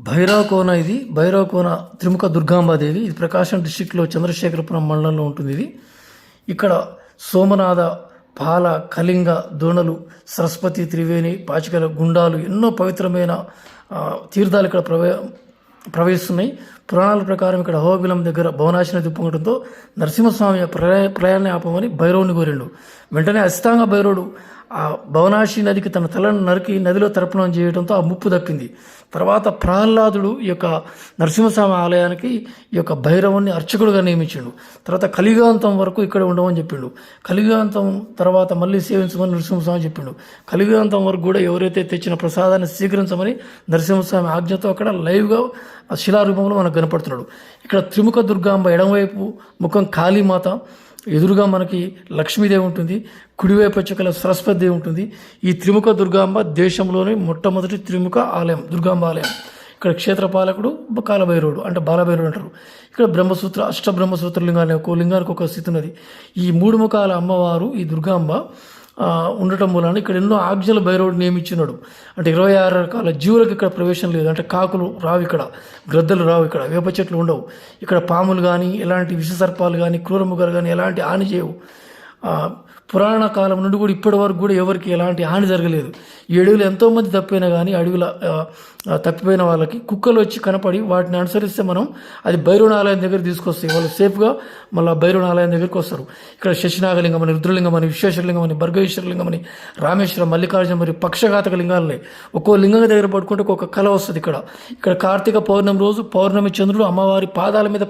భైరవకోన ఇది భైరవకోన త్రిముఖ దుర్గాంబాదేవి. ఇది ప్రకాశం డిస్టిక్లో చంద్రశేఖరపురం మండలంలో ఉంటుంది. ఇక్కడ సోమనాథ, పాల, కళింగ, దోణలు, సరస్వతి, త్రివేణి, పాచికల, గుండాలు ఎన్నో పవిత్రమైన తీర్థాలు ఇక్కడ ప్రవహిస్తున్నాయి. పురాణాల ప్రకారం ఇక్కడ అహోబిలం దగ్గర భవనాశి నది ఉప్పొంగడంతో నరసింహస్వామి ప్రయాణాన్ని ఆపమని భైరవుని కోరిండు. వెంటనే అష్టాంగ భైరవుడు ఆ భవనాశి నదికి తన తలను నరికి నదిలో తర్పణం చేయడంతో ఆ ముప్పు దక్కింది. తర్వాత ప్రహ్లాదుడు ఈ యొక్క నరసింహస్వామి ఆలయానికి ఈ యొక్క భైరవుని అర్చకుడుగా నియమించాడు. తర్వాత కలియుగాంతం వరకు ఇక్కడ ఉండమని చెప్పిండు. కలియుగాంతం తర్వాత మళ్ళీ సేవించమని నరసింహస్వామి చెప్పిండు. కలియుగాంతం వరకు కూడా ఎవరైతే తెచ్చిన ప్రసాదాన్ని స్వీకరించమని నరసింహస్వామి ఆజ్ఞతో అక్కడ లైవ్గా శిలారూపంలో మనకు కనపడుతున్నాడు. ఇక్కడ త్రిముఖ దుర్గాంబ ఎడమవైపు ముఖం కాళీమాత, ఎదురుగా మనకి లక్ష్మీదేవి ఉంటుంది, కుడివైపు వచ్చకల సరస్వతి దేవి ఉంటుంది. ఈ త్రిముఖ దుర్గాంబ దేశంలోని మొట్టమొదటి త్రిముఖ ఆలయం, దుర్గాంబ ఆలయం. ఇక్కడ క్షేత్రపాలకుడు కాలభైరవుడు అంటే బాలభైరవుడు అంటారు. ఇక్కడ బ్రహ్మసూత్ర అష్టబ్రహ్మసూత్ర లింగాన్ని ఒక లింగానికి ఒక స్థితి ఉన్నది. ఈ మూడు ముఖాల అమ్మవారు ఈ దుర్గాంబ ఉండటం మూలాన ఇక్కడ ఎన్నో ఆజ్ఞల భైరవుడు నియమించున్నాడు. అంటే 26 రకాల జీవులకు ఇక్కడ ప్రవేశం లేదు. అంటే కాకులు రావు, ఇక్కడ గ్రద్దలు రావు, ఇక్కడ వేప చెట్లు ఉండవు, ఇక్కడ పాములు కానీ ఎలాంటి విషసర్పాలు కానీ క్రూరముగలు కానీ ఎలాంటి హాని చేయవు. పురాణ కాలం నుండి కూడా ఇప్పటి వరకు కూడా ఎవరికి ఎలాంటి హాని జరగలేదు. ఈ అడవిలో ఎంతోమంది తప్పిపోయినా కానీ అడవిలో తప్పిపోయిన వాళ్ళకి కుక్కలు వచ్చి కనపడి వాటిని అనుసరిస్తే మనం అది భైరవుని ఆలయం దగ్గర తీసుకొస్తాయి. వాళ్ళు సేఫ్గా మళ్ళీ భైరవుని ఆలయం దగ్గరికి వస్తారు. ఇక్కడ శశినాగలింగం అని, రుద్రలింగం అని, విశ్వేశ్వరలింగం అని, భర్గేశ్వరలింగం అని, రామేశ్వరం, మల్లికార్జున మరియు పక్షఘాతక లింగాలని ఒక్కో లింగం దగ్గర పట్టుకుంటే ఒక్కొక్క కళ వస్తుంది. ఇక్కడ కార్తీక పౌర్ణమి రోజు పౌర్ణమి చంద్రుడు అమ్మవారి పాదాల మీద